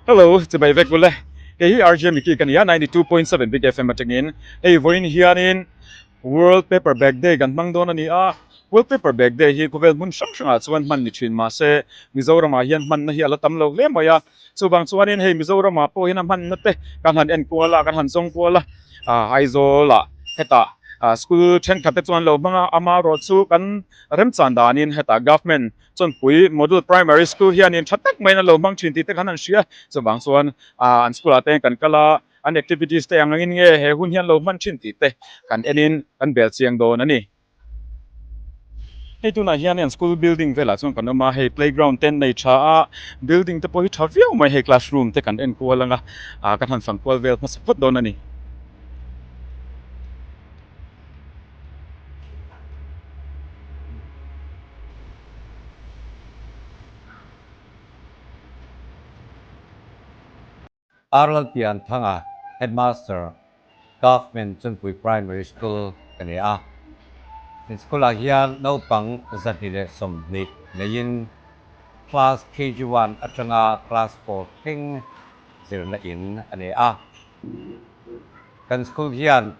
Hello, it's by vek bule. Hey, RJ Miki kaniya 92.7 Big FM matengin. Hey, voin hianin World Paper Bag Day kan mang don ani a. World Paper Bag Day hi kovel mun sang sang a chuan man ni thin ma se Mizoram a hian man na hi ala tam lo le maya. So bang chuanin hei Mizoram a po hin man na te kan han en kuala kan han song kuala aizola heta school chen khat te chuan lo manga ama ro chu kan rem chan danin heta government Chawnpui Model Primary School hianin thatak mai na lo mang thin ti te kan an sia so bang chuan an school ate kan kala an activities te angin nge he hun hian lo man thin ti te kan enin kan bel chiang don ani hei tuna hian an school building vela chuan kan ma hei playground ten nei tha a building te pawh hi tha viau mai hei classroom te kan en kualanga kan han sang kual vel ma saput don ani Arlal Pian Thanga, Headmaster, Govt Chawnpui Primary School, Kania. In school hian naupang zatile somni nayin class KG1 atanga class 4 king zirna in ania. Kan school hian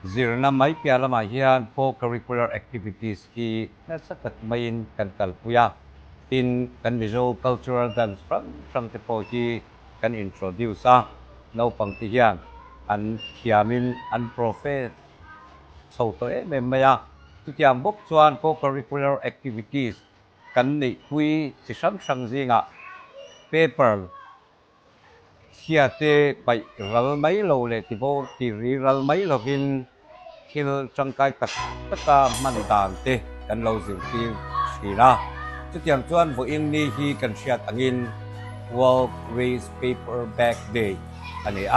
zirna mai pialama hian co-curricular activities ki nasakat main kan kalpuya. In kan visual cultural dance from the poki kan introduce naupang ti hian an hiamin an prophet so to maya tiam bok chuan co-curricular activities kan nei hui chi sang zinga paper hiate pai ral mai lo le ti bo ti ri ral mai lo kin hil changkai taka man dan te kan lo zir ti sira tiam chuan vo in ni hi kan siat angin World Waste Paper Bag Day ani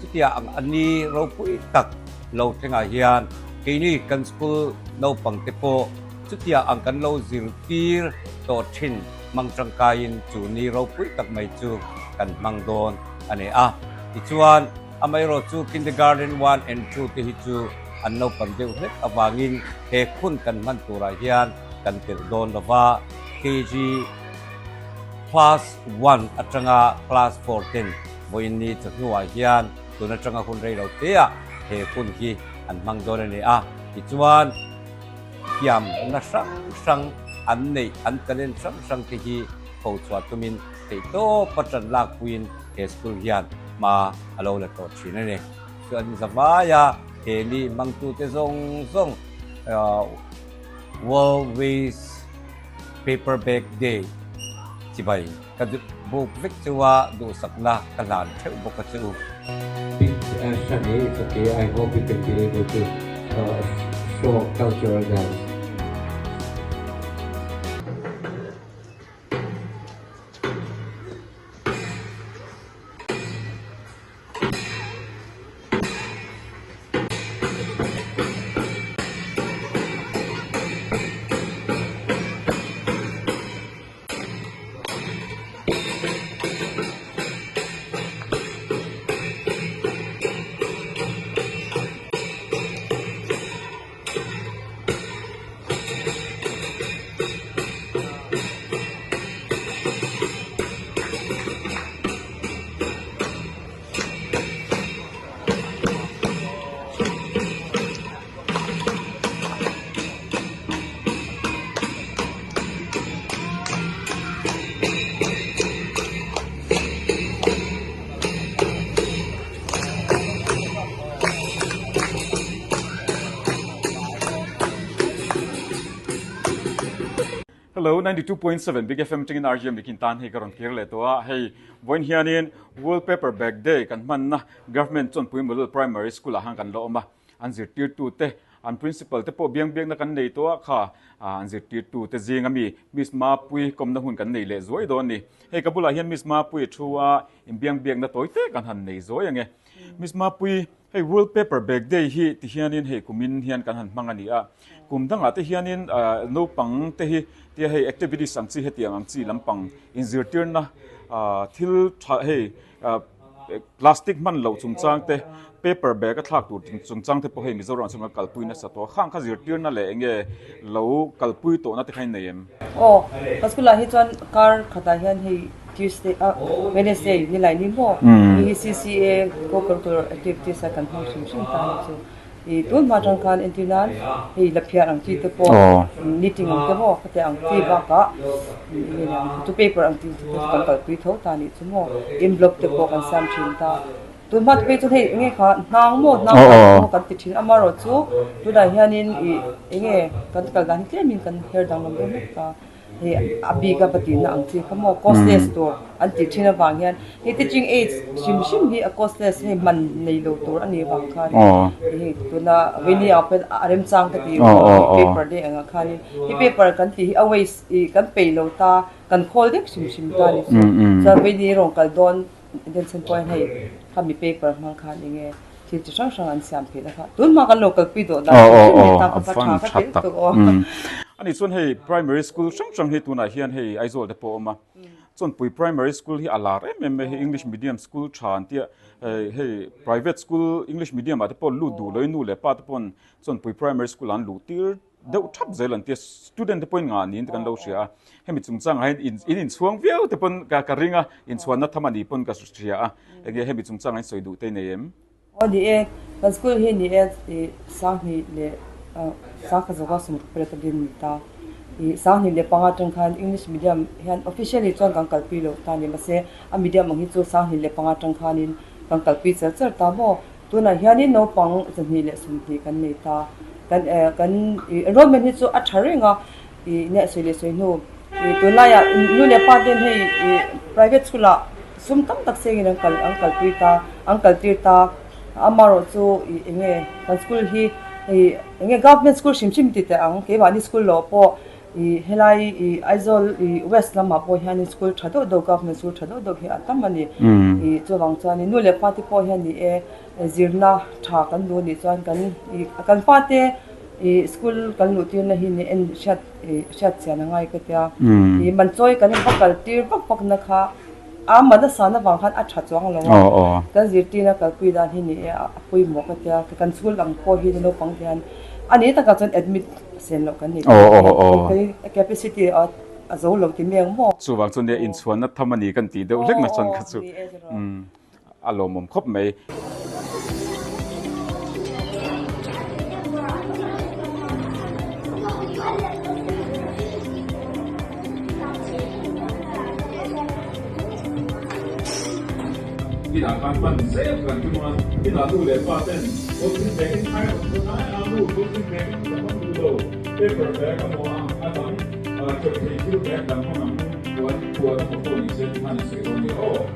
titia ang ani ro pui tak lo thenga hian kini kan school no pangte po titia ang kan lo zirtir to thin mangchang kain chu ni ro pui tak mai chu kan mangdon ani ti chuan amai ro chu kindergarten 1 and 2 te hi chu an no pangdeu hlek awangin he khun kan man tura hian kan tir don lawa KG class 1 atanga class 14 boin ni chhuwa hian tuna tanga hun rei lo te he kun ki an mang don ani ti chuan kiam na sang an nei an tanen sang te hi pho chwa tumin te to patran lak puin he school hian ma alo la to thin ani chuan zawaya he ni mang tu te zong World Waste Paper Bag Day chỉ vậy cái bộ viết chua đủ sạch là cái làn theo bộ cái chữ. Sunny, it's okay. I hope you can be able to show cultural dance. Hello, 92.7 Big FM tingin RGM bikin tan hei karon kir le to hei voin hianin World Paper Bag Day kan man na Govt Chawnpui Model Primary School hang kan lo ma an zir tir tu te an principal te po biang na kan nei to kha an zir tir tu te zinga mi Miss Ma Pui kom na hun kan nei le zoi don ni hei kabula hian Miss Ma Pui thua in biang na toite kan han nei zoi ange Miss Ma Pui hei World Paper Bag Day hi ti hianin hei kumin hian kan han hmang ani kum danga te hianin no pang te hi tia hei activities ang chi hetiang ang chi lampang in zirtir na thil hei plastic man lo chungchang te paper bag a thlak tur chungchang te po hei Mizoram chunga kalpui na sato khang kha zirtir na le enge lo kalpui to na te khain neem pasula hi chuan car khata hian hei Tuesday Wednesday ni lai ni mo hi CCA co-curricular activities kan hang shim ta chu i tun ma tang khan intinan hi la phia ang ti te po meeting ang te mo khate ang ti ba ka to paper ang ti kan kal pi tho ta ni chu mo envelope te po kan sam chin ta tu mat pe chu hei nge kha nang mo kan ti thin amaro chu tu da hianin i nge kan kal gan tle min kan her dang lam me ka he abiga patina ang chi kamo costless to anti thina wang hian he teaching aids shim hi a costless he man nei lo tur ani wang kha he tuna veni apel arem chang ka ti paper de anga khani he paper kan ti always kan pe lo ta kan khol dek shim ta ni so veni rong kal don den sen point he kami paper mang kha ni nge ti sang sang an siam phe la kha tun ma kan local pi do da ta ka pa tha ka to ani chon hei primary school sang hi tuna hian hei aizol de po ma Chawnpui Primary School hi alar em he English medium school than tia hei private school English medium at po lu du loi nu le pa pon Chawnpui Primary School an lu tir deuh thap zelan tia student point nga nin kan lo sia hemi chungchang hain in chuang viau te pon ka ringa in chuan na thamani pon ka sia ege hemi chungchang hain soidu te neem odi e kan school hi ni e sang hi le sa ka zoga sum preta din ta i sang ni le panga tang khan English medium hian officially chon kan kalpi lo ta ni ma se a medium ang hi chu sang ni le panga tang khan in kan kalpi char ta mo tuna hian no pang chani le sum thi kan nei ta kan enrollment hi chu a tharenga i ne sele soi no i tuna ya nu le pa den hei private school a sum tam tak se ngi angkal pi ta angkal tir ta amaro chu i nge kan school hi nge government school shim ti te ang ke ba ni school lo po i helai i aizol i west lama po hian school thado do government school thado do he atamani i chawang chani nu le pati po hian ni e zirna tha kan nu ni chuan kan pate i school kan lu tir na hi ni en shat chana ngai ka tia i man choi kan bakal tir pak na kha amada sana wang khan a tha chuang lo kan zirti na kal pui dan hi ni pui mo ka tia kan school ang po hi no pang hian ani ta ka chon admit sen lo kan ni capacity a zo lo ti meng mo chuwang chun de in chuan na thamani kan ti deuh lek na chon kha chu alom mom khop mai Tidak akan saya bukan cuma tidak dulu lepasan. Mungkin bagian saya untuk saya lalu mungkin bagian dalam dulu. Paper bag kamu apa ni? Seperti itu bag dalam kamu buat apa pun ini saya mana saya tahu ni. Oh,